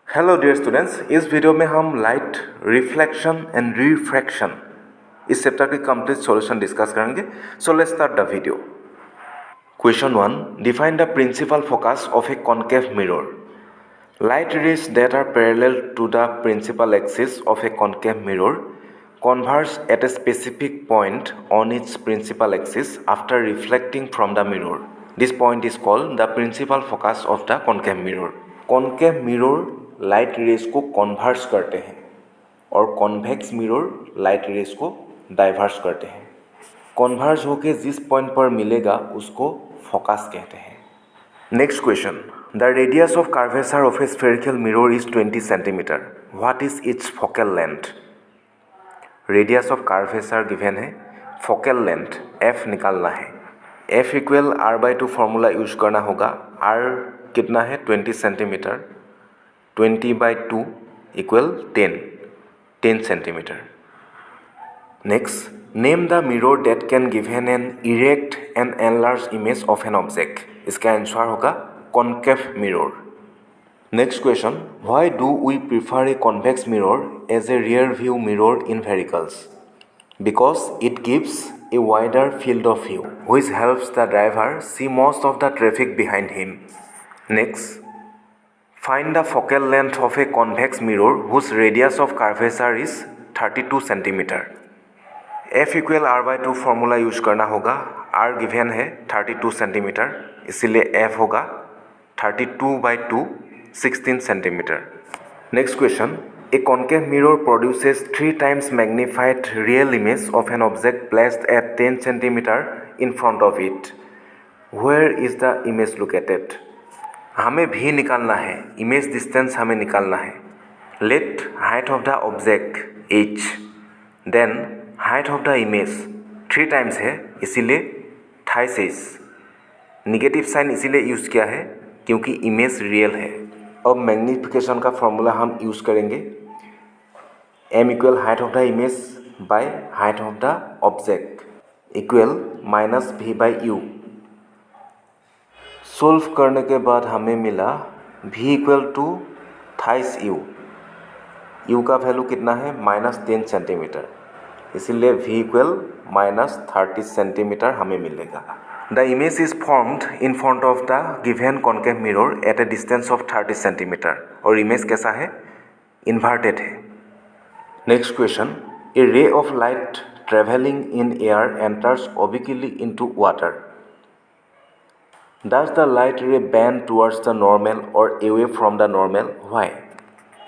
Hello dear students, इस video में हम लाइट रिफ्लेक्शन एंड रिफ्रैक्शन इस चैप्टर के कंप्लीट सॉल्यूशन डिस्कस करेंगे। So let's start the video. Question 1, define the principal focus of a concave mirror. Light rays that are parallel to the principal axis of a concave mirror converge at a specific point on its principal axis after reflecting from the mirror. This point is called the principal focus of the concave mirror. Concave mirror light rays को converse करते हैं और convex mirror light rays को diverse करते हैं। Converge होकर जिस point पर मिलेगा उसको फोकस कहते हैं। Next question, the radius of curvature of A spherical mirror is 20 centimetre. What is it's focal length? Radius of curvature given है, फोकल लेंथ एफ निकालना है। F equal r/2 formula use करना होगा। r कितना है? 20 centimetre. 20/2 equal 10 centimetre. Next, name the mirror that can give an erect and enlarged image of an object। इसका answer होगा concave mirror। Next question, why do we prefer a convex mirror as a rear view mirror in vehicles? Because it gives a wider field of view which helps the driver see most of the traffic behind him. Next, find the focal length of a convex mirror whose radius of curvature is 32 centimetre. F equal r/2 formula use करना होगा। r given है 32 centimetre, इसीलिए F होगा 32/2 16 centimetre. Next question, a concave mirror produces 3 times magnified real image of an object placed at 10 centimetre in front of it. Where is the image located? हमें भी निकालना है, image distance हमें निकालना है। Let height of the object h, then height of the image 3 times है, इसीलिए 28। Negative sign इसीलिए यूज़ किया है क्योंकि इमेज रियल है। अब मैग्नीफिकेशन का फॉर्मूला हम यूज़ करेंगे। m equal height of the image by height of the object equal -v/u। Solve करने के बाद हमें मिला v equal to 28u। u का वैल्यू कितना है? -10 सेंटीमीटर, इसीलिए v इक्वल -30 सेंटीमीटर हमें मिलेगा। The image is formed in front of the given concave mirror at A distance of 30 centimetre और इमेज कैसा है? इन्वर्टेड है। Next question, A ray of light travelling in air enters obliquely into water. Does the light ray bend towards the normal or away from the normal? Why?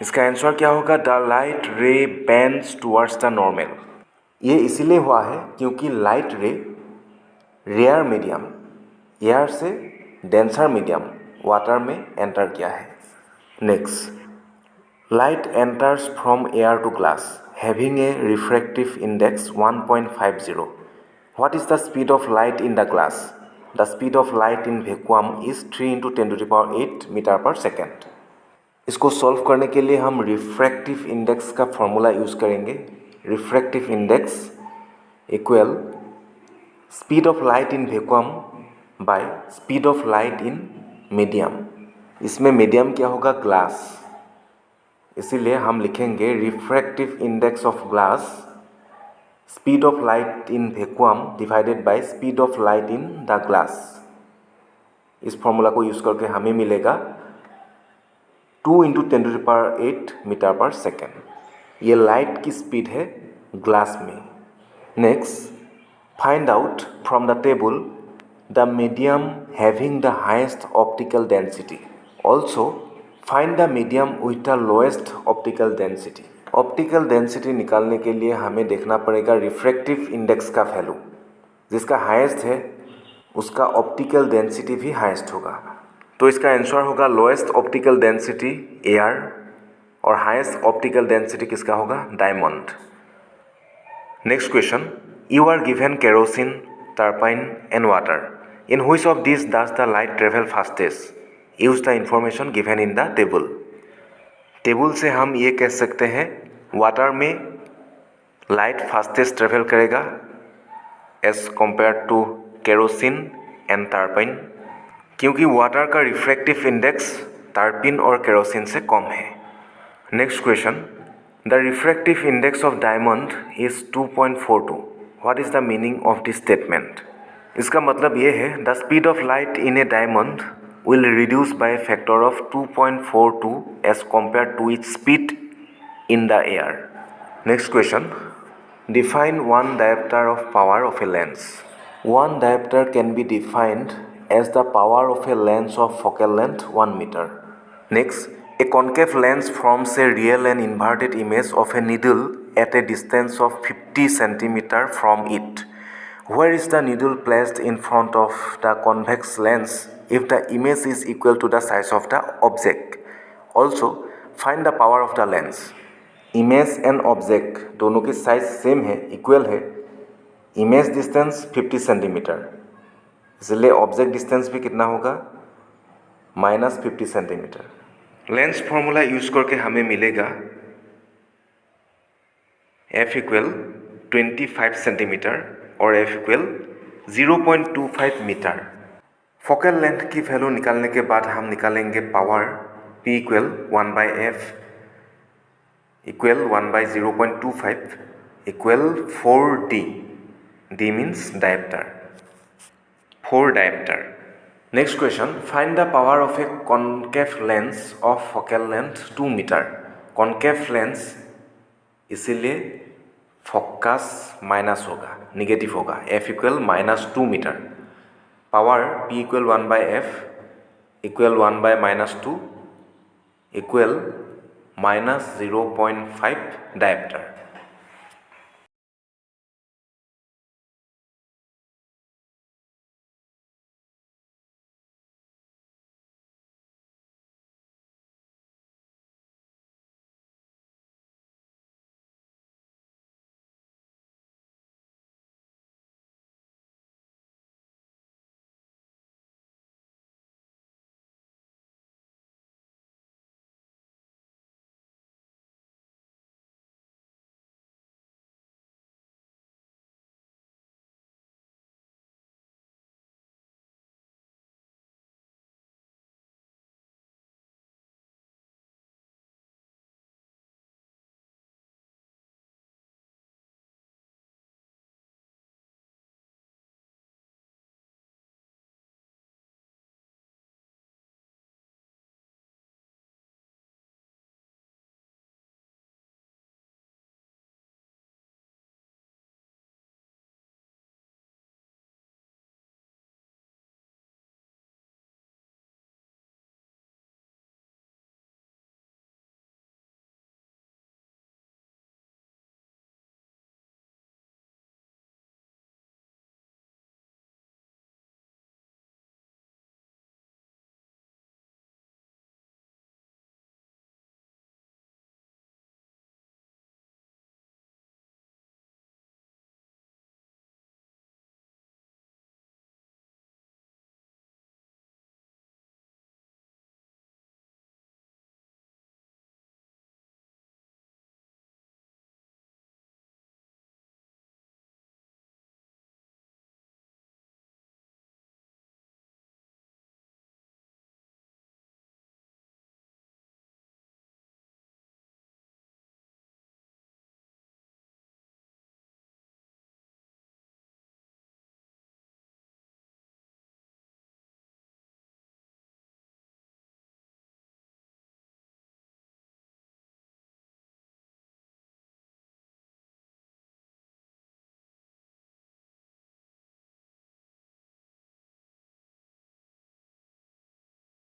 इसका answer क्या होगा? The light ray bends towards the normal। ये इसीलिए हुआ है क्योंकि light ray rarer medium, air से denser medium water में एंटर किया है। Next, light enters from air to glass having a refractive index 1.50। What is the speed of light in the glass? The speed of light in vacuum is 3 × 10⁸ metre पर second. इसको solve करने के लिए हम refractive index का formula use करेंगे। Refractive index equal speed of light in vacuum by speed of light in medium. इसमें medium क्या होगा? ग्लास, इसीलिए हम लिखेंगे refractive index of glass speed of light in vacuum divided by speed of light in the glass. इस formula को use करके हमें मिलेगा 2 × 10⁸ मीटर पर सेकेंड। ये लाइट की स्पीड है ग्लास में। Next, find out from the table the medium having the highest optical density. Also find the medium with the lowest optical density. Optical density निकालने के लिए हमें देखना पड़ेगा रिफ्रैक्टिव इंडेक्स का वैल्यू। जिसका हाईएस्ट है उसका ऑप्टिकल डेंसिटी भी हाईएस्ट होगा। तो इसका आंसर होगा लोएस्ट ऑप्टिकल डेंसिटी एयर और हाईएस्ट ऑप्टिकल डेंसिटी किसका होगा? Diamond. Next question, you are given kerosene, turpentine and water. In which of this does the light travel fastest? Use the information given in the table. Table से हम ये कह सकते हैं water में light fastest travel करेगा as compared to kerosene and turpentine, क्योंकि water का रिफ्रैक्टिव इंडेक्स टर्पिन और केरोसिन से कम है। Next question. The refractive index of diamond is 2.42. What is the meaning of this statement? इसका मतलब ये है the speed of light in a diamond will reduce by a factor of 2.42 as compared to its speed in the air. Next question. Define one diopter of power of a lens. One diopter can be defined as the power of a lens of focal length 1 meter. Next, a concave lens forms a real and inverted image of a needle at a distance of 50 cm from it. Where is the needle placed in front of the convex lens if the image is equal to the size of the object? Also, find the power of the lens. Image and object दोनों की size same है, equal है. Image distance 50 centimetre, इसलिए object distance भी कितना होगा, -50 centimetre. Lens formula use करके हमें मिलेगा F इक्वल 25 सेंटीमीटर और F equal 0.25 metre. Focal length की वैल्यू निकालने के बाद हम निकालेंगे power P equal 1/F equal 1/0.25 equal 4D. D means diopter. 4 diopter. Next question. Find the power of a concave lens of focal length 2 meter. Concave lens इसीलिए focus minus होगा, negative होगा. F equal -2 metre. Power P equal 1/F equal 1/-2 equal -0.5 diopter.